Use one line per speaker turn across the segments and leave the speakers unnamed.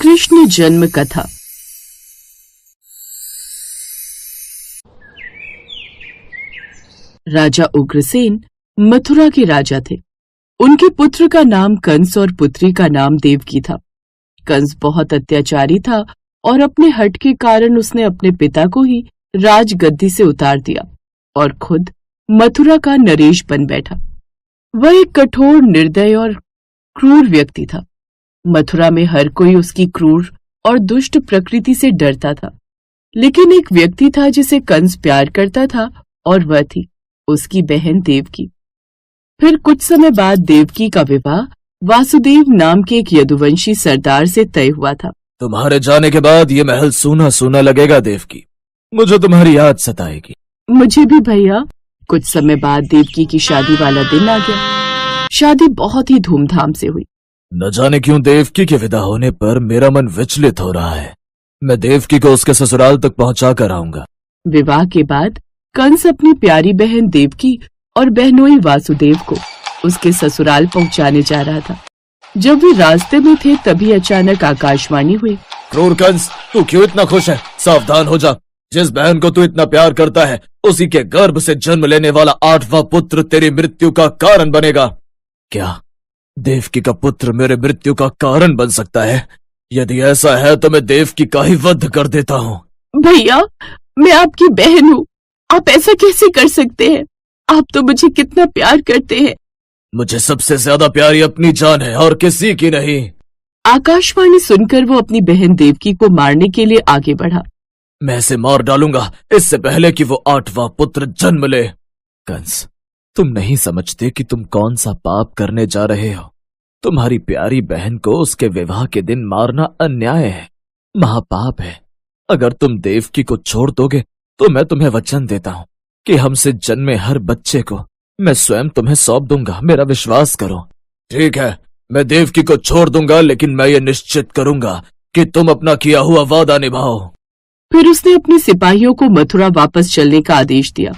कृष्ण जन्म कथा। राजा उग्रसेन मथुरा के राजा थे। उनके पुत्र का नाम कंस और पुत्री का नाम देवकी था। कंस बहुत अत्याचारी था और अपने हठ के कारण उसने अपने पिता को ही राजगद्दी से उतार दिया और खुद मथुरा का नरेश बन बैठा। वह एक कठोर, निर्दय और क्रूर व्यक्ति था। मथुरा में हर कोई उसकी क्रूर और दुष्ट प्रकृति से डरता था, लेकिन एक व्यक्ति था जिसे कंस प्यार करता था और वह थी उसकी बहन देवकी। फिर कुछ समय बाद देवकी का विवाह वासुदेव नाम के एक यदुवंशी सरदार से तय हुआ था।
तुम्हारे जाने के बाद ये महल सूना सूना लगेगा देवकी, मुझे तुम्हारी याद सताएगी।
मुझे भी भैया। कुछ समय बाद देवकी की शादी वाला दिन आ गया। शादी बहुत ही धूमधाम से हुई।
न जाने क्यों देवकी के विदा होने पर मेरा मन विचलित हो रहा है। मैं देवकी को उसके ससुराल तक पहुंचा कर आऊंगा।
विवाह के बाद कंस अपनी प्यारी बहन देवकी और बहनोई वासुदेव को उसके ससुराल पहुंचाने जा रहा था। जब वे रास्ते में थे तभी अचानक आकाशवाणी हुई।
क्रूर कंस, तू क्यों इतना खुश है? सावधान हो जा। जिस बहन को तू इतना प्यार करता है उसी के गर्भ से जन्म लेने वाला 8वां पुत्र तेरी मृत्यु का कारण बनेगा। क्या देवकी का पुत्र मेरे मृत्यु का कारण बन सकता है? यदि ऐसा है तो मैं देवकी का ही वध कर देता हूँ।
भैया, मैं आपकी बहन हूँ, आप ऐसा कैसे कर सकते हैं? आप तो मुझे कितना प्यार करते हैं।
मुझे सबसे ज्यादा प्यारी अपनी जान है और किसी की नहीं।
आकाशवाणी सुनकर वो अपनी बहन देवकी को मारने के लिए आगे बढ़ा।
मैं इसे मार डालूंगा इससे पहले कि वो 8वां पुत्र जन्म ले। कंस, तुम नहीं समझते कि तुम कौन सा पाप करने जा रहे हो। तुम्हारी प्यारी बहन को उसके विवाह के दिन मारना अन्याय है, महापाप है। अगर तुम देवकी को छोड़ दोगे तो मैं तुम्हें वचन देता हूँ कि हमसे जन्मे हर बच्चे को मैं स्वयं तुम्हें सौंप दूंगा। मेरा विश्वास करो। ठीक है, मैं देवकी को छोड़ दूंगा, लेकिन मैं ये निश्चित करूंगा कि तुम अपना किया हुआ वादा निभाओ।
फिर उसने अपने सिपाहियों को मथुरा वापस चलने का आदेश दिया।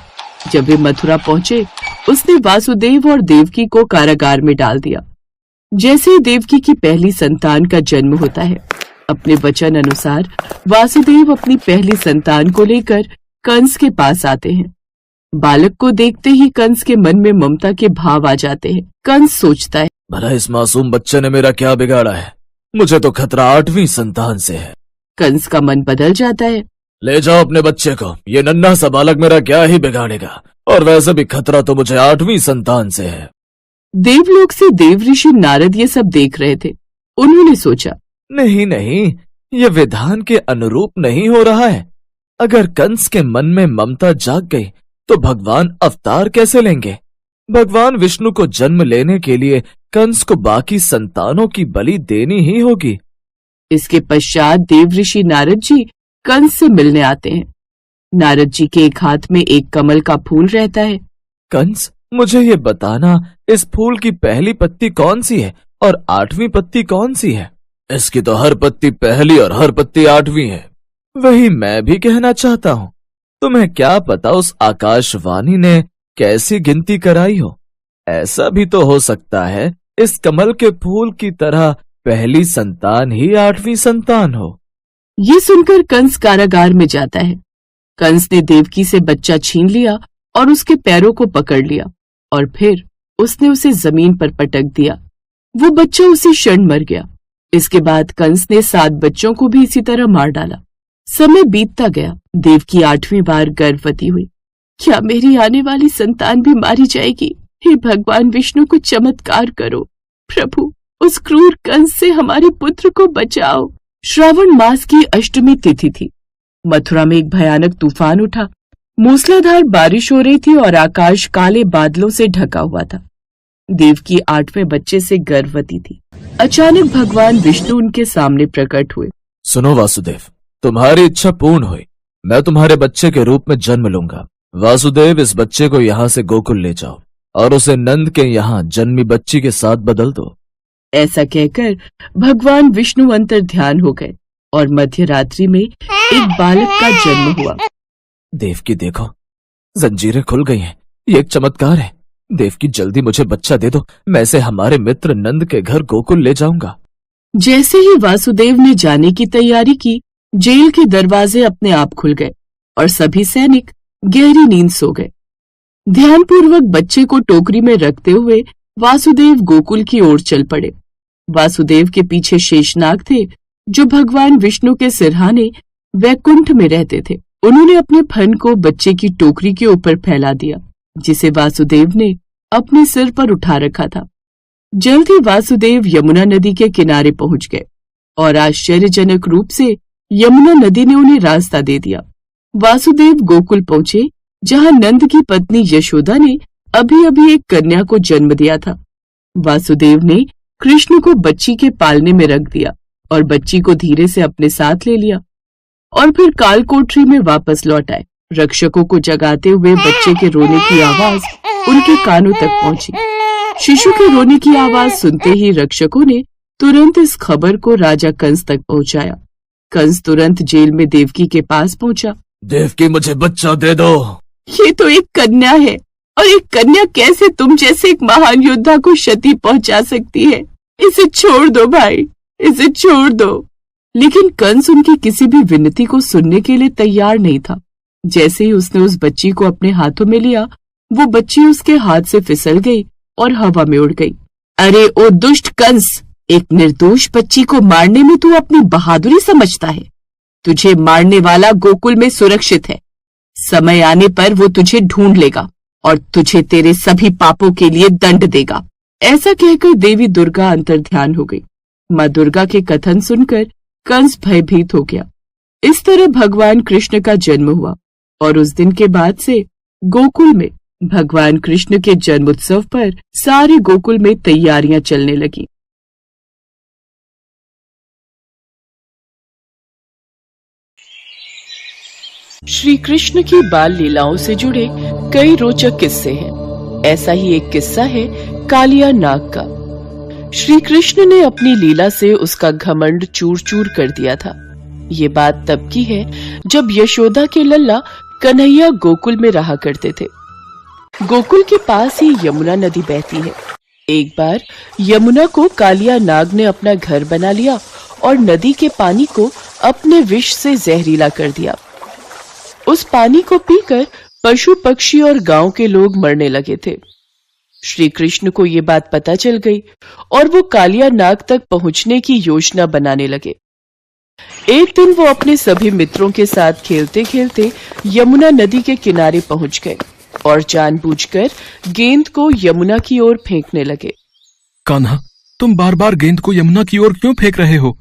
जब वे मथुरा पहुंचे उसने वासुदेव और देवकी को कारागार में डाल दिया। जैसे ही देवकी की पहली संतान का जन्म होता है, अपने वचन अनुसार वासुदेव अपनी पहली संतान को लेकर कंस के पास आते हैं। बालक को देखते ही कंस के मन में ममता के भाव आ जाते हैं। कंस सोचता है,
भला इस मासूम बच्चे ने मेरा क्या बिगाड़ा है? मुझे तो खतरा 8वीं संतान से है।
कंस का मन बदल जाता है।
ले जाओ अपने बच्चे को, ये नन्हा सा बालक मेरा क्या ही बिगाड़ेगा, और वैसे भी खतरा तो मुझे 8वीं संतान से है।
देवलोक से देव ऋषि नारद ये सब देख रहे थे। उन्होंने सोचा,
नहीं नहीं, ये विधान के अनुरूप नहीं हो रहा है। अगर कंस के मन में ममता जाग गई तो भगवान अवतार कैसे लेंगे? भगवान विष्णु को जन्म लेने के लिए कंस को बाकी संतानों की बलि देनी ही होगी।
इसके पश्चात देव ऋषि नारद जी कंस से मिलने आते हैं। नारद जी के एक हाथ में एक कमल का फूल रहता है।
कंस, मुझे ये बताना, इस फूल की पहली पत्ती कौन सी है और 8वीं पत्ती कौन सी है? इसकी तो हर पत्ती पहली और हर पत्ती 8वीं है। वही मैं भी कहना चाहता हूँ। तुम्हें क्या पता उस आकाशवाणी ने कैसी गिनती कराई हो? ऐसा भी तो हो सकता है इस कमल के फूल की तरह पहली संतान ही 8वीं संतान हो।
ये सुनकर कंस कारागार में जाता है। कंस ने देवकी से बच्चा छीन लिया और उसके पैरों को पकड़ लिया और फिर उसने उसे जमीन पर पटक दिया। वो बच्चा उसी क्षण मर गया। इसके बाद कंस ने 7 बच्चों को भी इसी तरह मार डाला। समय बीतता गया। देवकी 8वीं बार गर्भवती हुई। क्या मेरी आने वाली संतान भी मारी जाएगी? हे भगवान विष्णु, को चमत्कार करो। प्रभु, उस क्रूर कंस से हमारे पुत्र को बचाओ। श्रावण मास की अष्टमी तिथि थी। मथुरा में एक भयानक तूफान उठा। मूसलाधार बारिश हो रही थी और आकाश काले बादलों से ढका हुआ था। देवकी 8वें बच्चे से गर्भवती थी। अचानक भगवान विष्णु उनके सामने प्रकट हुए।
सुनो वासुदेव, तुम्हारी इच्छा पूर्ण हुई। मैं तुम्हारे बच्चे के रूप में जन्म लूंगा। वासुदेव, इस बच्चे को यहाँ से गोकुल ले जाओ और उसे नंद के यहाँ जन्मी बच्ची के साथ बदल दो।
ऐसा कहकर भगवान विष्णु अंतर ध्यान हो गए और मध्य रात्रि में एक बालक का जन्म हुआ।
देवकी देखो, जंजीरें खुल गई हैं। ये एक चमत्कार है। देवकी, जल्दी मुझे बच्चा दे दो। मैं इसे हमारे मित्र नंद के घर गोकुल ले जाऊंगा।
जैसे ही वासुदेव ने जाने की तैयारी की, जेल के दरवाजे अपने आप खुल गए और सभी सैनिक गहरी नींद सो गए। ध्यानपूर्वक बच्चे को टोकरी में रखते हुए वासुदेव गोकुल की ओर चल पड़े। वासुदेव के पीछे शेषनाग थे, जो भगवान विष्णु के सिरहाने वैकुंठ में रहते थे। उन्होंने अपने फन को बच्चे की टोकरी के ऊपर फैला दिया, जिसे वासुदेव ने अपने सिर पर उठा रखा था। जल्द ही वासुदेव यमुना नदी के किनारे पहुंच गए और आश्चर्यजनक रूप से यमुना नदी ने उन्हें रास्ता दे दिया। वासुदेव गोकुल पहुंचे, जहां नंद की पत्नी यशोदा ने अभी अभी एक कन्या को जन्म दिया था। वासुदेव ने कृष्ण को बच्ची के पालने में रख दिया और बच्ची को धीरे से अपने साथ ले लिया और फिर कालकोठरी में वापस लौट आए। रक्षकों को जगाते हुए बच्चे के रोने की आवाज उनके कानों तक पहुंची। शिशु के रोने की आवाज सुनते ही रक्षकों ने तुरंत इस खबर को राजा कंस तक पहुंचाया। कंस तुरंत जेल में देवकी के पास पहुंचा।
देवकी, मुझे बच्चा दे दो।
ये तो एक कन्या है, और एक कन्या कैसे तुम जैसे एक महान योद्धा को क्षति पहुंचा सकती है? इसे छोड़ दो भाई, इसे छोड़ दो। लेकिन कंस उनकी किसी भी विनती को सुनने के लिए तैयार नहीं था। जैसे ही उसने उस बच्ची को अपने हाथों में लिया, वो बच्ची उसके हाथ से फिसल गई और हवा में उड़ गई। अरे ओ दुष्ट कंस, एक निर्दोष बच्ची को मारने में तू अपनी बहादुरी समझता है? तुझे मारने वाला गोकुल में सुरक्षित है। समय आने पर वो तुझे ढूंढ लेगा और तुझे तेरे सभी पापों के लिए दंड देगा। ऐसा कहकर देवी दुर्गा अंतर्ध्यान हो गई। माँ दुर्गा के कथन सुनकर कंस भयभीत हो गया। इस तरह भगवान कृष्ण का जन्म हुआ और उस दिन के बाद से गोकुल में भगवान कृष्ण के जन्मोत्सव पर सारे गोकुल में तैयारियां चलने लगी। श्री कृष्ण की बाल लीलाओं से जुड़े कई रोचक किस्से हैं। ऐसा ही एक किस्सा है कालिया नाग का। श्री कृष्ण ने अपनी लीला से उसका घमंड चूर चूर कर दिया था। ये बात तब की है जब यशोदा के लल्ला कन्हैया गोकुल में रहा करते थे। गोकुल के पास ही यमुना नदी बहती है। एक बार यमुना को कालिया नाग ने अपना घर बना लिया और नदी के पानी को अपने विष से जहरीला कर दिया। उस पानी को पीकर पशु पक्षी और गांव के लोग मरने लगे थे। श्री कृष्ण को ये बात पता चल गई और वो कालिया नाग तक पहुंचने की योजना बनाने लगे। एक दिन वो अपने सभी मित्रों के साथ खेलते खेलते यमुना नदी के किनारे पहुंच गए और जानबूझकर गेंद को यमुना की ओर फेंकने लगे।
कान्हा, तुम बार बार गेंद को यमुना की ओर क्यों फेंक रहे हो?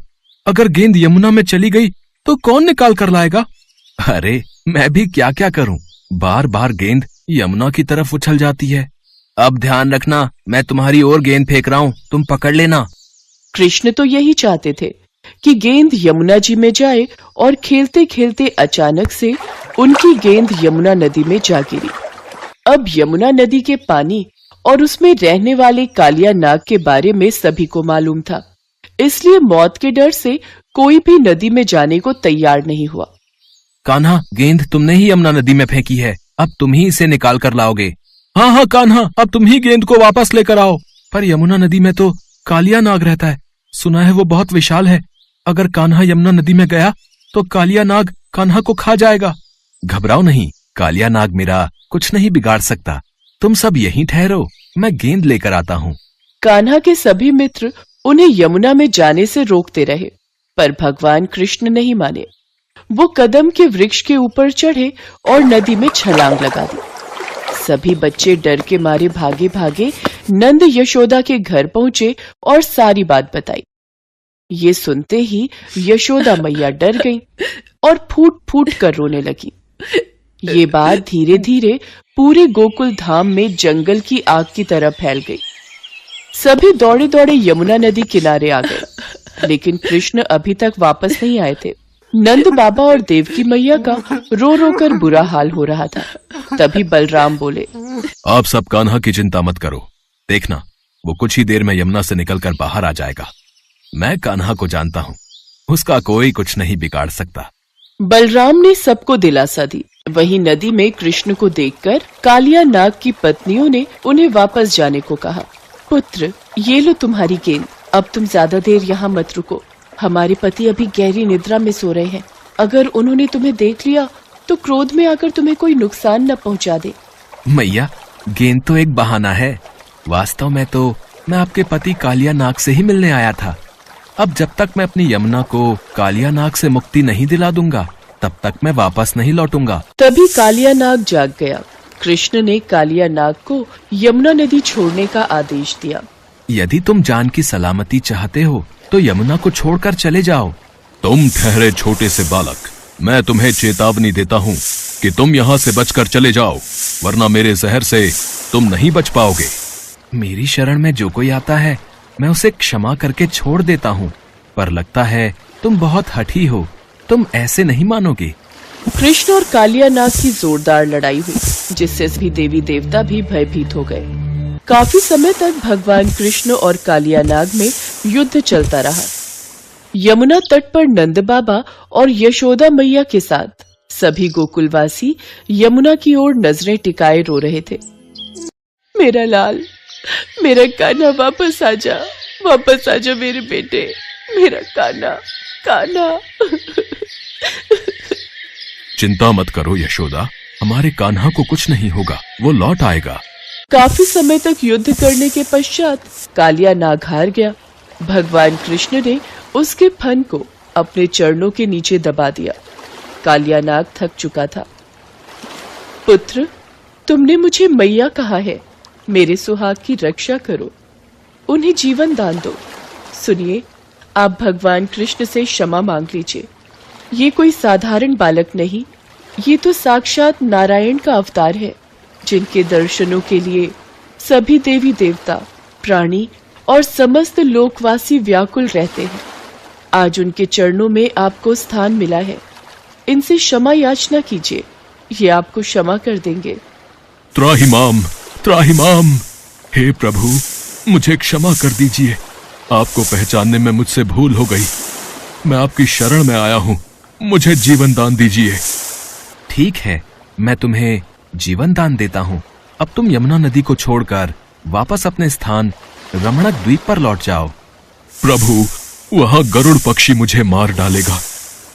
अगर गेंद यमुना में चली गई तो कौन निकाल कर लाएगा? अरे मैं भी क्या क्या करूं, बार बार गेंद यमुना की तरफ उछल जाती है। अब ध्यान रखना, मैं तुम्हारी ओर गेंद फेंक रहा हूं, तुम पकड़ लेना।
कृष्ण तो यही चाहते थे कि गेंद यमुना जी में जाए और खेलते खेलते अचानक से उनकी गेंद यमुना नदी में जा गिरी। अब यमुना नदी के पानी और उसमें रहने वाले कालिया नाग के बारे में सभी को मालूम था, इसलिए मौत के डर से कोई भी नदी में जाने को तैयार नहीं हुआ।
कान्हा, गेंद तुमने ही यमुना नदी में फेंकी है, अब तुम ही इसे निकाल कर लाओगे। हाँ हाँ कान्हा, अब तुम ही गेंद को वापस लेकर आओ। पर यमुना नदी में तो कालिया नाग रहता है, सुना है वो बहुत विशाल है। अगर कान्हा यमुना नदी में गया तो कालिया नाग कान्हा को खा जाएगा। घबराओ नहीं, कालिया नाग मेरा कुछ नहीं बिगाड़ सकता। तुम सब यहीं ठहरो, मैं गेंद लेकर आता हूँ।
कान्हा के सभी मित्र उन्हें यमुना में जाने से रोकते रहे, पर भगवान कृष्ण नहीं माने। वो कदम के वृक्ष के ऊपर चढ़े और नदी में छलांग लगा दी। सभी बच्चे डर के मारे भागे भागे नंद यशोदा के घर पहुंचे और सारी बात बताई। ये सुनते ही यशोदा मैया डर गईं और फूट फूट कर रोने लगी। ये बात धीरे धीरे पूरे गोकुल धाम में जंगल की आग की तरह फैल गई। सभी दौड़े दौड़े यमुना नदी किनारे आ गए, लेकिन कृष्ण अभी तक वापस नहीं आए थे। नंद बाबा और देवकी मैया का रो रो कर बुरा हाल हो रहा था। तभी बलराम बोले,
आप सब कान्हा की चिंता मत करो, देखना वो कुछ ही देर में यमुना से निकलकर बाहर आ जाएगा। मैं कान्हा को जानता हूँ, उसका कोई कुछ नहीं बिगाड़ सकता।
बलराम ने सबको दिलासा दी। वहीं नदी में कृष्ण को देखकर कालिया नाग की पत्नियों ने उन्हें वापस जाने को कहा। पुत्र, ये लो तुम्हारी गेंद, अब तुम ज्यादा देर यहाँ मत रुको। हमारे पति अभी गहरी निद्रा में सो रहे हैं। अगर उन्होंने तुम्हें देख लिया तो क्रोध में आकर तुम्हें कोई नुकसान न पहुंचा दे।
मैया, गेंद तो एक बहाना है। वास्तव में तो मैं आपके पति कालिया नाग से ही मिलने आया था। अब जब तक मैं अपनी यमुना को कालिया नाग से मुक्ति नहीं दिला दूंगा, तब तक मैं वापस नहीं लौटूंगा।
तभी कालिया नाग जाग गया। कृष्ण ने कालिया नाग को यमुना नदी छोड़ने का आदेश दिया।
यदि तुम जान की सलामती चाहते हो तो यमुना को छोड़कर चले जाओ।
तुम ठहरे छोटे से बालक, मैं तुम्हें चेतावनी देता हूँ कि तुम यहाँ से बचकर चले जाओ, वरना मेरे जहर से तुम नहीं बच पाओगे।
मेरी शरण में जो कोई आता है मैं उसे क्षमा करके छोड़ देता हूँ, पर लगता है तुम बहुत हठी हो। तुम ऐसे नहीं मानोगे।
कृष्ण और कालिया नाग की जोरदार लड़ाई हुई, जिससे सभी देवी देवता भी भयभीत हो गए। काफी समय तक भगवान कृष्ण और कालिया नाग में युद्ध चलता रहा। यमुना तट पर नंद बाबा और यशोदा मैया के साथ सभी गोकुलवासी यमुना की ओर नजरें टिकाए रो रहे थे। मेरा लाल, मेरा कान्हा, वापस आजा मेरे बेटे, मेरा कान्हा, कान्हा।
चिंता मत करो यशोदा, हमारे कान्हा को कुछ नहीं होगा, वो लौट आएगा।
काफी समय तक युद्ध करने के पश्चात कालिया नाग हार गया। भगवान कृष्ण ने उसके फन को अपने चरणों के नीचे दबा दिया। कालिया नाग थक चुका था। पुत्र, तुमने मुझे मैया कहा है, मेरे सुहाग की रक्षा करो, उन्हें जीवन दान दो। सुनिए, आप भगवान कृष्ण से क्षमा मांग लीजिए। ये कोई साधारण बालक नहीं, ये तो साक्षात नारायण का अवतार है, जिनके दर्शनों के लिए सभी देवी देवता, प्राणी और समस्त लोकवासी व्याकुल रहते हैं। आज उनके चरणों में आपको स्थान मिला है, इनसे क्षमा याचना कीजिए, ये आपको क्षमा कर देंगे।
त्राहिमाम, हे प्रभु, मुझे क्षमा कर दीजिए। आपको पहचानने में मुझसे भूल हो गई। मैं आपकी शरण में आया हूँ, मुझे जीवन दान दीजिए।
ठीक है, मैं तुम्हें जीवन दान देता हूँ। अब तुम यमुना नदी को छोड़कर वापस अपने स्थान रमणक द्वीप पर लौट जाओ।
प्रभु, वहाँ गरुड़ पक्षी मुझे मार डालेगा,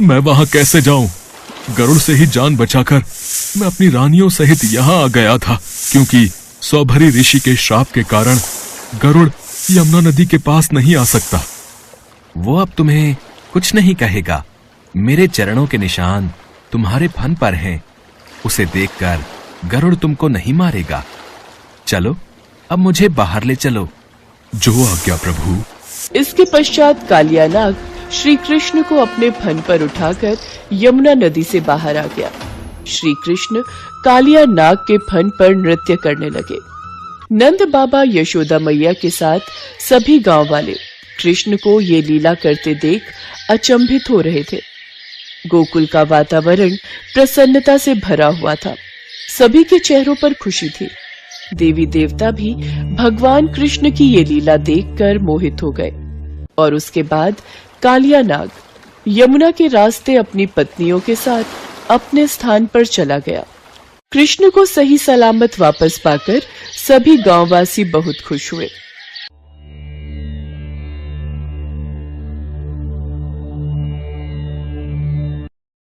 मैं वहाँ कैसे जाऊं? गरुड़ से ही जान बचाकर मैं अपनी रानियों सहित यहाँ आ गया था, क्योंकि सौभरी ऋषि के श्राप के कारण गरुड़ यमुना नदी के पास नहीं आ सकता।
वो अब तुम्हें कुछ नहीं कहेगा। मेरे चरणों के निशान तुम्हारे फन पर हैं। उसे देखकर गरुड़ तुमको नहीं मारेगा। चलो, अब मुझे बाहर ले चलो।
जो आज्ञा प्रभु।
इसके पश्चात कालिया नाग श्री कृष्ण को अपने फन पर उठाकर यमुना नदी से बाहर आ गया। श्री कृष्ण कालिया नाग के फन पर नृत्य करने लगे। नंद बाबा, यशोदा मैया के साथ सभी गांव वाले कृष्ण को ये लीला करते देख अचंभित हो रहे थे। गोकुल का वातावरण प्रसन्नता से भरा हुआ था। सभी के चेहरों पर खुशी थी। देवी देवता भी भगवान कृष्ण की ये लीला देखकर मोहित हो गए। और उसके बाद कालिया नाग यमुना के रास्ते अपनी पत्नियों के साथ अपने स्थान पर चला गया। कृष्ण को सही सलामत वापस पाकर सभी गांववासी बहुत खुश हुए।